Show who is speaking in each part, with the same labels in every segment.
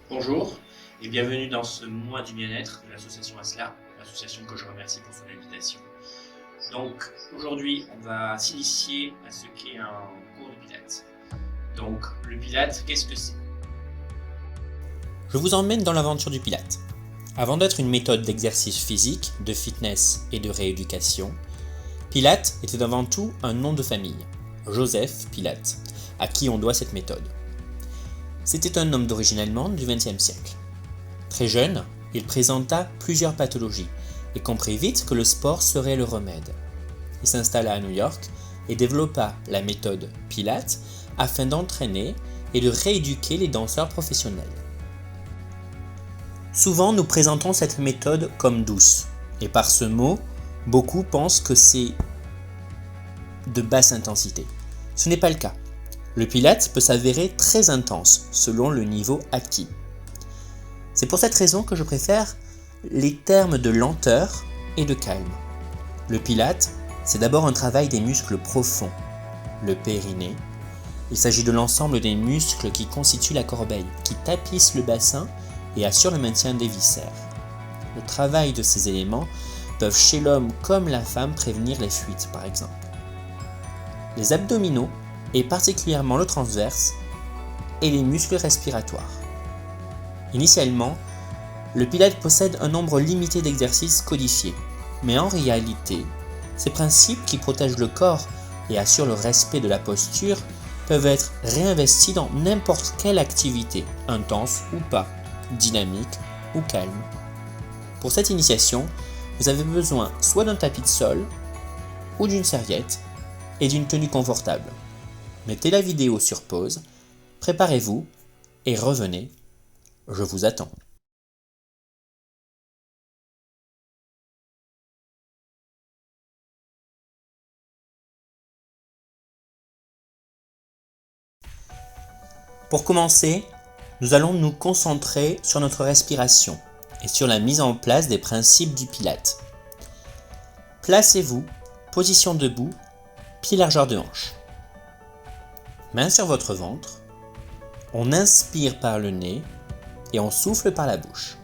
Speaker 1: Bonjour et bienvenue dans ce mois du bien-être de l'association ASLA, l'association que je remercie pour son invitation. Donc aujourd'hui on va s'initier à ce qu'est un cours de pilates. Donc le pilates, qu'est-ce que c'est?
Speaker 2: Je vous emmène dans l'aventure du Pilate. Avant d'être une méthode d'exercice physique, de fitness et de rééducation, Pilate était avant tout un nom de famille, Joseph Pilate, à qui on doit cette méthode. C'était un homme d'origine allemande du XXe siècle. Très jeune, il présenta plusieurs pathologies et comprit vite que le sport serait le remède. Il s'installa à New York et développa la méthode Pilate afin d'entraîner et de rééduquer les danseurs professionnels. Souvent, nous présentons cette méthode comme douce, et par ce mot, beaucoup pensent que c'est de basse intensité. Ce n'est pas le cas. Le Pilate peut s'avérer très intense selon le niveau acquis. C'est pour cette raison que je préfère les termes de lenteur et de calme. Le Pilate, c'est d'abord un travail des muscles profonds, le périnée. Il s'agit de l'ensemble des muscles qui constituent la corbeille, qui tapissent le bassin et assure le maintien des viscères. Le travail de ces éléments peuvent chez l'homme comme la femme prévenir les fuites par exemple. Les abdominaux et particulièrement le transverse et les muscles respiratoires. Initialement, le Pilate possède un nombre limité d'exercices codifiés, mais en réalité, ces principes qui protègent le corps et assurent le respect de la posture peuvent être réinvestis dans n'importe quelle activité, intense ou pas, dynamique ou calme. Pour cette initiation, vous avez besoin soit d'un tapis de sol ou d'une serviette et d'une tenue confortable. Mettez la vidéo sur pause, préparez-vous et revenez. Je vous attends. Pour commencer, nous allons nous concentrer sur notre respiration et sur la mise en place des principes du Pilate. Placez-vous, position debout, pied largeur de hanche. Main sur votre ventre, on inspire par le nez et on souffle par la bouche.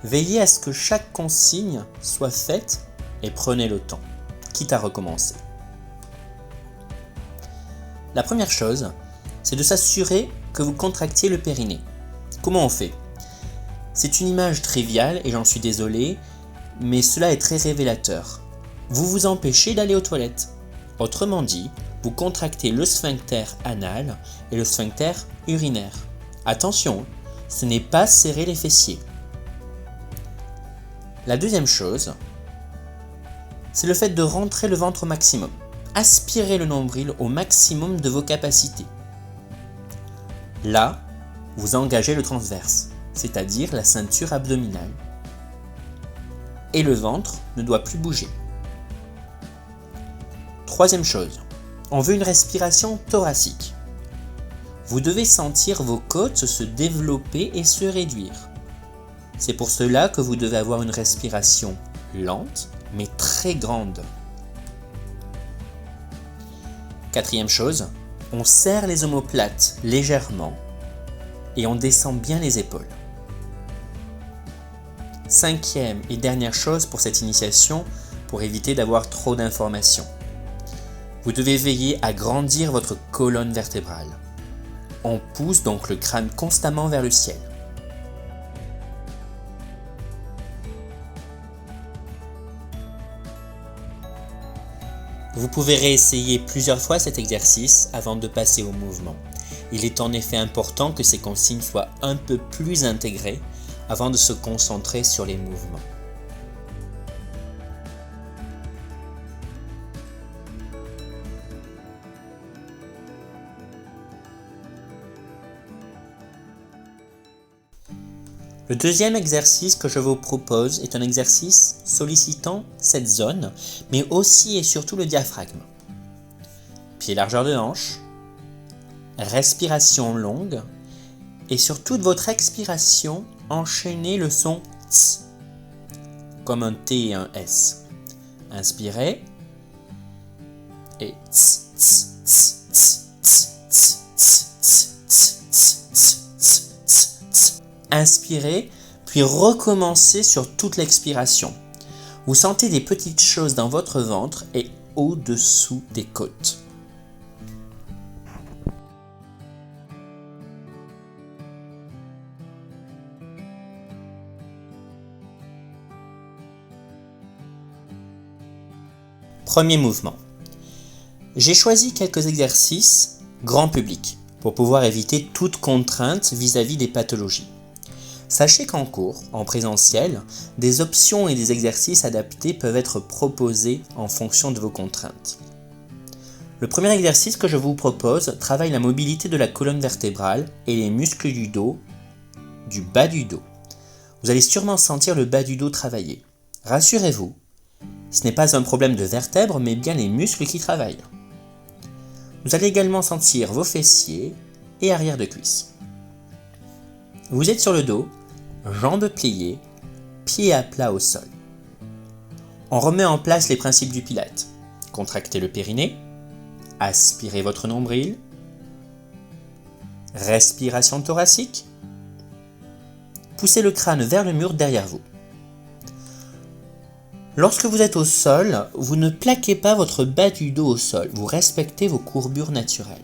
Speaker 2: Veillez à ce que chaque consigne soit faite et prenez le temps, quitte à recommencer. La première chose, c'est de s'assurer que vous contractiez le périnée. Comment on fait? C'est une image triviale et j'en suis désolé, mais cela est très révélateur. Vous vous empêchez d'aller aux toilettes. Autrement dit, vous contractez le sphincter anal et le sphincter urinaire. Attention, ce n'est pas serrer les fessiers. La deuxième chose, c'est le fait de rentrer le ventre au maximum. Aspirez le nombril au maximum de vos capacités. Là, vous engagez le transverse, c'est-à-dire la ceinture abdominale. Et le ventre ne doit plus bouger. Troisième chose, on veut une respiration thoracique. Vous devez sentir vos côtes se développer et se réduire. C'est pour cela que vous devez avoir une respiration lente, mais très grande. Quatrième chose, on serre les omoplates légèrement et on descend bien les épaules. Cinquième et dernière chose pour cette initiation, pour éviter d'avoir trop d'informations. Vous devez veiller à grandir votre colonne vertébrale. On pousse donc le crâne constamment vers le ciel. Vous pouvez réessayer plusieurs fois cet exercice avant de passer au mouvement. Il est en effet important que ces consignes soient un peu plus intégrées avant de se concentrer sur les mouvements. Le deuxième exercice que je vous propose est un exercice sollicitant cette zone, mais aussi et surtout le diaphragme. Pied largeur de hanche, respiration longue, et sur toute votre expiration, enchaînez le son TS, comme un T et un S. Inspirez, et TS, TS, TS, TS, TS, Inspirez, puis recommencez sur toute l'expiration. Vous sentez des petites choses dans votre ventre et au-dessous des côtes. Premier mouvement. J'ai choisi quelques exercices grand public pour pouvoir éviter toute contrainte vis-à-vis des pathologies. Sachez qu'en cours, en présentiel, des options et des exercices adaptés peuvent être proposés en fonction de vos contraintes. Le premier exercice que je vous propose travaille la mobilité de la colonne vertébrale et les muscles du dos, du bas du dos. Vous allez sûrement sentir le bas du dos travailler. Rassurez-vous, ce n'est pas un problème de vertèbres, mais bien les muscles qui travaillent. Vous allez également sentir vos fessiers et arrière de cuisse. Vous êtes sur le dos, jambes pliées, pieds à plat au sol. On remet en place les principes du Pilate. Contractez le périnée, aspirez votre nombril, respiration thoracique, poussez le crâne vers le mur derrière vous. Lorsque vous êtes au sol, vous ne plaquez pas votre bas du dos au sol, vous respectez vos courbures naturelles.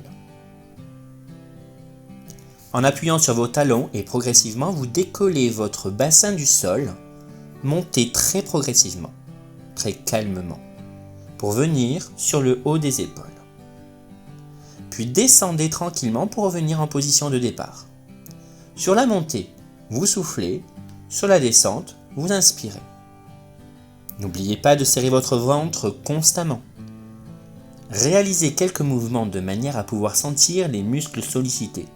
Speaker 2: En appuyant sur vos talons et progressivement, vous décollez votre bassin du sol, montez très progressivement, très calmement, pour venir sur le haut des épaules. Puis descendez tranquillement pour revenir en position de départ. Sur la montée, vous soufflez, sur la descente, vous inspirez. N'oubliez pas de serrer votre ventre constamment. Réalisez quelques mouvements de manière à pouvoir sentir les muscles sollicités.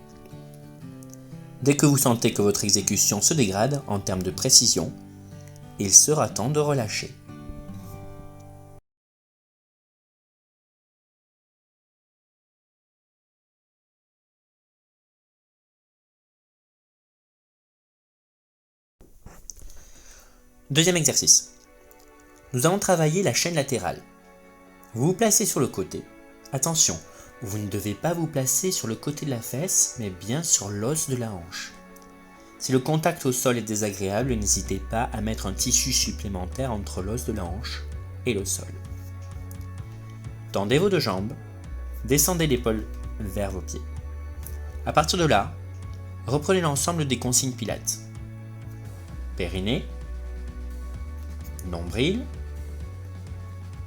Speaker 2: Dès que vous sentez que votre exécution se dégrade en termes de précision, il sera temps de relâcher. Deuxième exercice. Nous allons travailler la chaîne latérale. Vous vous placez sur le côté. Attention, vous ne devez pas vous placer sur le côté de la fesse, mais bien sur l'os de la hanche. Si le contact au sol est désagréable, n'hésitez pas à mettre un tissu supplémentaire entre l'os de la hanche et le sol. Tendez vos deux jambes, descendez l'épaule vers vos pieds. À partir de là, reprenez l'ensemble des consignes Pilates. Périnée, nombril,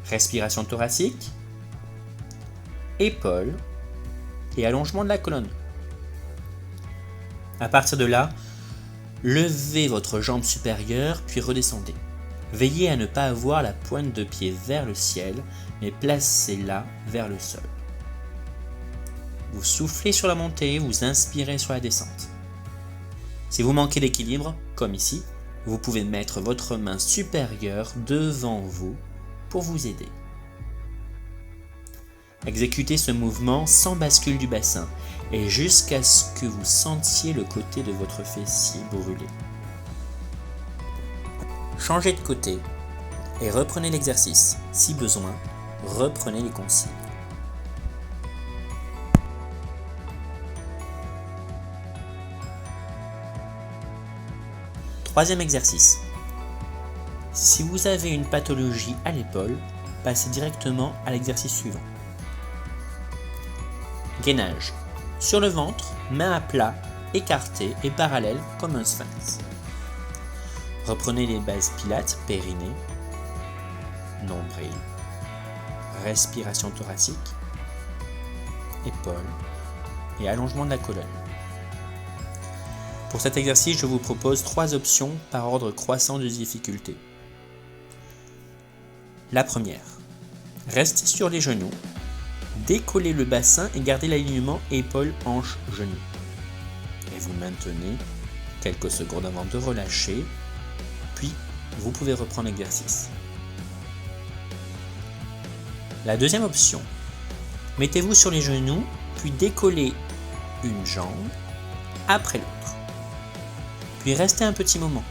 Speaker 2: respiration thoracique, épaules et allongement de la colonne. À partir de là, levez votre jambe supérieure puis redescendez. Veillez à ne pas avoir la pointe de pied vers le ciel, mais placez-la vers le sol. Vous soufflez sur la montée, vous inspirez sur la descente. Si vous manquez d'équilibre, comme ici, vous pouvez mettre votre main supérieure devant vous pour vous aider. Exécutez ce mouvement sans bascule du bassin et jusqu'à ce que vous sentiez le côté de votre fessier brûler. Changez de côté et reprenez l'exercice. Si besoin, reprenez les consignes. Troisième exercice. Si vous avez une pathologie à l'épaule, passez directement à l'exercice suivant. Gainage. Sur le ventre, main à plat, écartée et parallèle comme un sphinx. Reprenez les bases Pilates, périnée, nombril, respiration thoracique, épaules et allongement de la colonne. Pour cet exercice, je vous propose 3 options par ordre croissant de difficulté. La première, restez sur les genoux, décollez le bassin et gardez l'alignement épaules-hanches-genoux. Et vous maintenez quelques secondes avant de relâcher, puis vous pouvez reprendre l'exercice. La deuxième option, mettez-vous sur les genoux, puis décollez une jambe après l'autre. Puis restez un petit moment.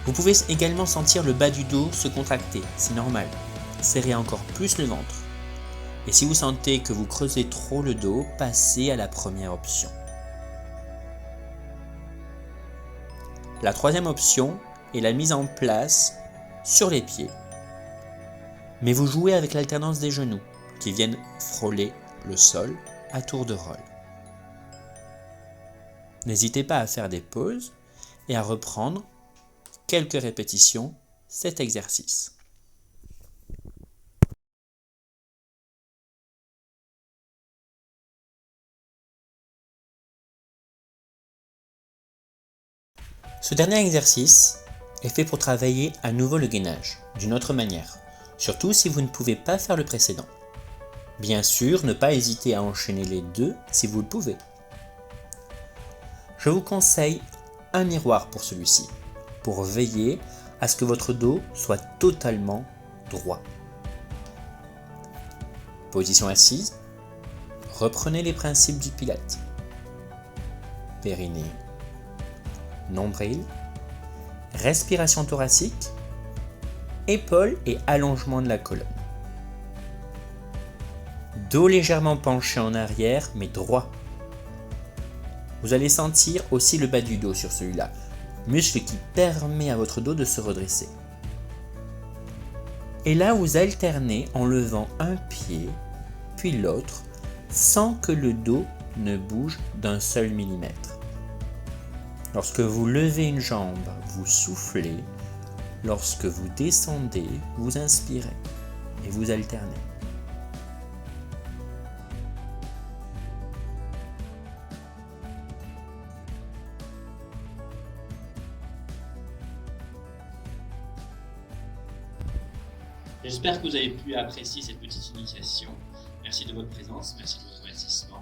Speaker 2: Vous pouvez également sentir le bas du dos se contracter, c'est normal. Serrez encore plus le ventre. Et si vous sentez que vous creusez trop le dos, passez à la première option. La troisième option est la mise en place sur les pieds. Mais vous jouez avec l'alternance des genoux qui viennent frôler le sol à tour de rôle. N'hésitez pas à faire des pauses et à reprendre quelques répétitions cet exercice. Ce dernier exercice est fait pour travailler à nouveau le gainage, d'une autre manière, surtout si vous ne pouvez pas faire le précédent. Bien sûr, ne pas hésiter à enchaîner les deux si vous le pouvez. Je vous conseille un miroir pour celui-ci, pour veiller à ce que votre dos soit totalement droit. Position assise, reprenez les principes du Pilate. Périnée, nombril, respiration thoracique, épaules et allongement de la colonne. Dos légèrement penché en arrière mais droit. Vous allez sentir aussi le bas du dos sur celui-là, muscle qui permet à votre dos de se redresser. Et là, vous alternez en levant un pied puis l'autre sans que le dos ne bouge d'un seul millimètre. Lorsque vous levez une jambe, vous soufflez. Lorsque vous descendez, vous inspirez et vous alternez.
Speaker 1: J'espère que vous avez pu apprécier cette petite initiation. Merci de votre présence, merci de votre investissement.